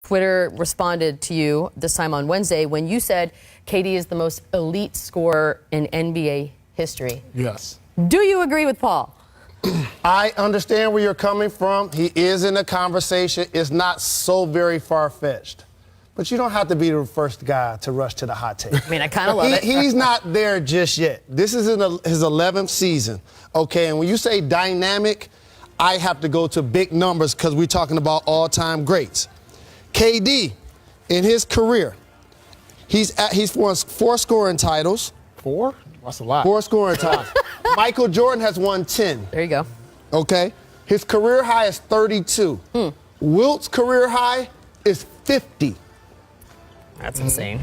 Twitter responded to you this time on Wednesday when you said KD is the most elite scorer in NBA history. Yes. Do you agree with Paul? I understand where you're coming from. He is in a conversation. It's not so very far-fetched. But you don't have to be the first guy to rush to the hot take. I mean, I kind of love it. He's not there just yet. This is his 11th season, okay? And when you say dynamic, I have to go to big numbers because we're talking about all-time greats. KD, in his career, he's won 4 scoring titles. 4? That's a lot. 4 scoring titles. Michael Jordan has won 10. There you go. Okay? His career high is 32. Wilt's career high is 50. That's insane.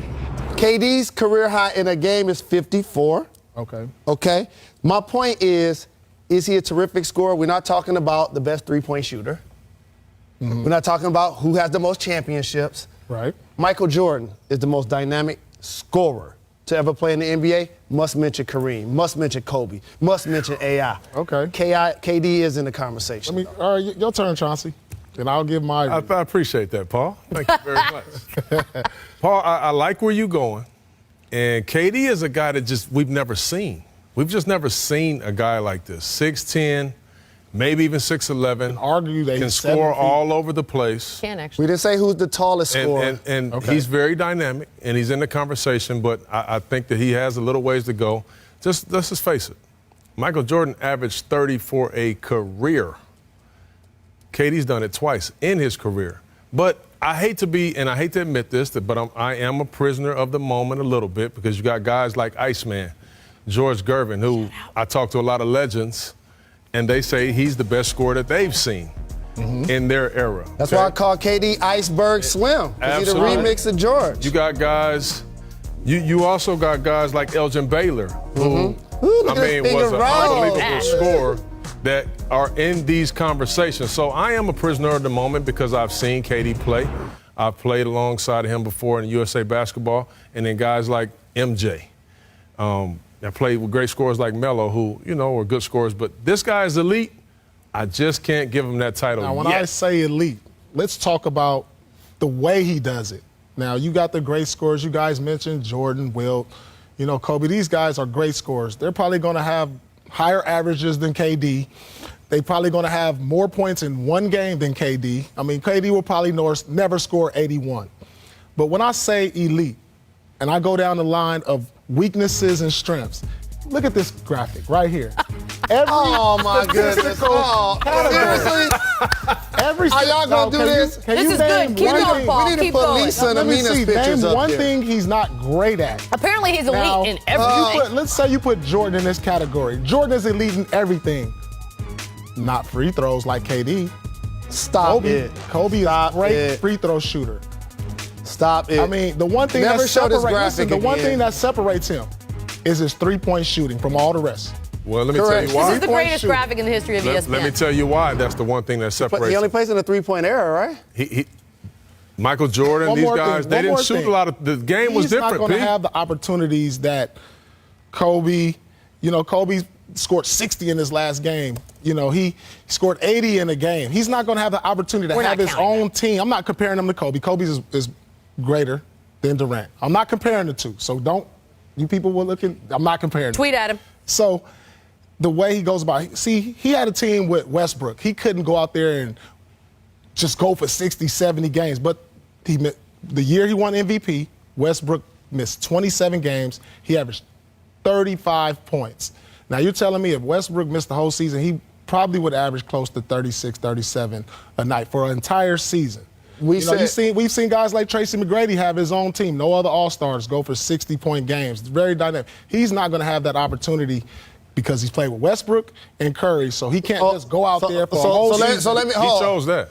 KD's career high in a game is 54. Okay. Okay? My point is he a terrific scorer? We're not talking about the best three-point shooter. We're not talking about who has the most championships. Right. Michael Jordan is the most dynamic scorer to ever play in the NBA. Must mention Kareem. Must mention Kobe. Must mention AI. Okay. KD is in the conversation. All right, your turn, Chauncey. And I'll give my. I appreciate that, Paul. Thank you very much. Paul, I like where you're going. And KD is a guy that we've never seen. We've just never seen a guy like this. 6'10", maybe even 6'11". Argue that can he's score 7 feet. all over the place. Can actually. We didn't say who's the tallest scorer. And Okay. he's very dynamic, and he's in the conversation, but I think that he has a little ways to go. Let's just face it. Michael Jordan averaged 30 for a career. KD's done it twice in his career. But I hate to admit this, but I am a prisoner of the moment a little bit because you got guys like Iceman, George Gervin, who I talk to a lot of legends, and they say he's the best scorer that they've seen in their era. That's why I call KD Iceberg Slim, because he's the remix of George. You got guys, you also got guys like Elgin Baylor, who, Ooh, was an unbelievable scorer that are in these conversations. So I am a prisoner of the moment because I've seen KD play. I've played alongside him before in USA basketball, and then guys like MJ. I played with great scorers like Melo, who, are good scorers. But this guy is elite. I just can't give him that title Now, when yet. I say elite, let's talk about the way he does it. Now, you got the great scorers you guys mentioned, Jordan, Wilt, Kobe. These guys are great scorers. They're probably going to have higher averages than KD. They're probably going to have more points in one game than KD. I mean, KD will probably never score 81. But when I say elite, and I go down the line of weaknesses and strengths, look at this graphic right here. Oh, my goodness. Oh, seriously? Are y'all going to do this? This is good. Keep going, Paul. We need to Keep put going. Lisa and Amina's pictures Name up one there. thing he's not great at. Apparently he's elite Now, in everything. let's say you put Jordan in this category. Jordan is elite in everything. Not free throws like KD. Stop it. Kobe is a great free throw shooter. Stop it. I mean, the one thing Never that show this separates graphic the one again. thing that separates him is his three-point shooting from all the rest. Well, let me Correct. tell you why. This is the Three-point greatest shooting. graphic in the history of ESPN. Let me tell you why that's the one thing that But separates he only him. plays in the three-point era, right? Michael Jordan, One these more guys, thing, they one didn't more shoot thing. a lot of. The game was He's different, not going to Pete. have the opportunities that Kobe, Kobe scored 60 in his last game. He scored 80 in a game. He's not going to have the opportunity to We're have not his counting own team. I'm not comparing him to Kobe. Kobe is greater than Durant. I'm not comparing the two. So you people were looking, I'm not comparing. Tweet at him. So the way he goes about, he had a team with Westbrook. He couldn't go out there and just go for 60, 70 games. But the year he won MVP, Westbrook missed 27 games. He averaged 35 points. Now, you're telling me if Westbrook missed the whole season, he probably would average close to 36, 37 a night for an entire season. We've seen guys like Tracy McGrady have his own team. No other All-Stars go for 60-point games. It's very dynamic. He's not going to have that opportunity because he's played with Westbrook and Curry, so he can't just go out there for a whole season. He chose that.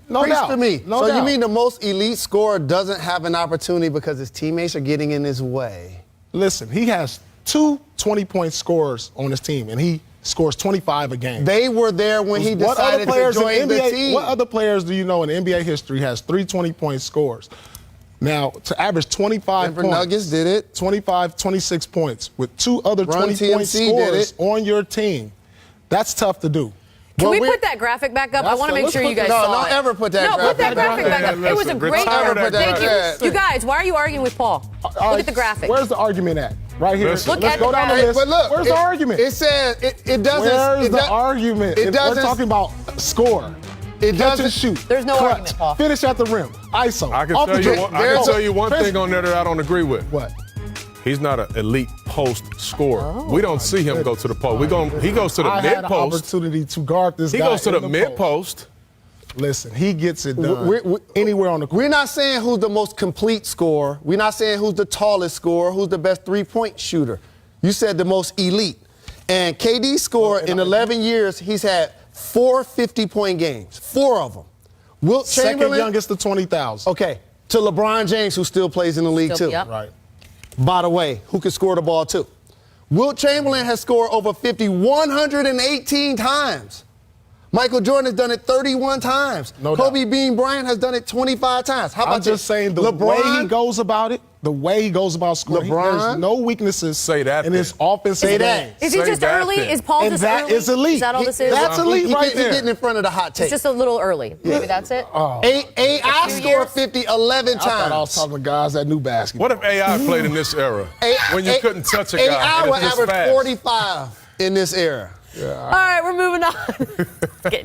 No Preach doubt. to me. No so doubt. you mean the most elite scorer doesn't have an opportunity because his teammates are getting in his way? Listen, he has 2 20-point scorers on his team, and he scores 25 a game. They were there when he decided to join the team. What other players do you know in NBA history has 3 20-point scores? Now, to average 25 Denver points. Nuggets did it. 25, 26 points with 2 other Run 20-point TMC did scorers it. on your team. That's tough to do. Can we put that graphic back up? I want to make sure you guys saw No, don't ever put that graphic. No, put that graphic back up. It was a Listen, great retire that Thank graphic. you. You guys, why are you arguing with Paul? Look at the graphic. Where's the argument at? Right here. Listen. Let's go down the list. But look, where's the argument? It says it doesn't. Where's the argument? It doesn't. We're talking about score. It Catch doesn't and shoot. There's no Clutch. argument, Paul. Finish at the rim. ISO. I can Off tell the you dribble. one, I can tell you one thing on there that I don't agree with. What? He's not an elite post scorer. We don't see him go to the post. He goes to the I mid had an post. opportunity to guard this He guy goes to the in mid post. Listen, he gets it done anywhere on the court. We're not saying who's the most complete scorer. We're not saying who's the tallest scorer, who's the best three-point shooter. You said the most elite. And KD scored in 11 years, he's had 4 50-point games, 4 of them. Wilt Second Chamberlain, youngest to 20,000. okay, to LeBron James, who still plays in the league too. Yep. Right. By the way, who can score the ball too? Wilt Chamberlain has scored over 50 118 times. Michael Jordan has done it 31 times. No Kobe doubt. Bean Bryant has done it 25 times. How about I'm just saying the way he goes about it, the way he goes about scoring, LeBron? there's no weaknesses Say that in his then. offensive Say that. game. Is he Say just that early? then. Is Paul And just that early? is elite. Is that all this is? That's elite right He's there. getting in front of the hot take. It's just a little early. Maybe that's it. AI few scored years. 50 11 I thought I was times. talking to guys that knew basketball. What if AI played in this era when you couldn't touch a guy? AI and will it's this average fast? 45 in this era. All right, we're moving on. Getting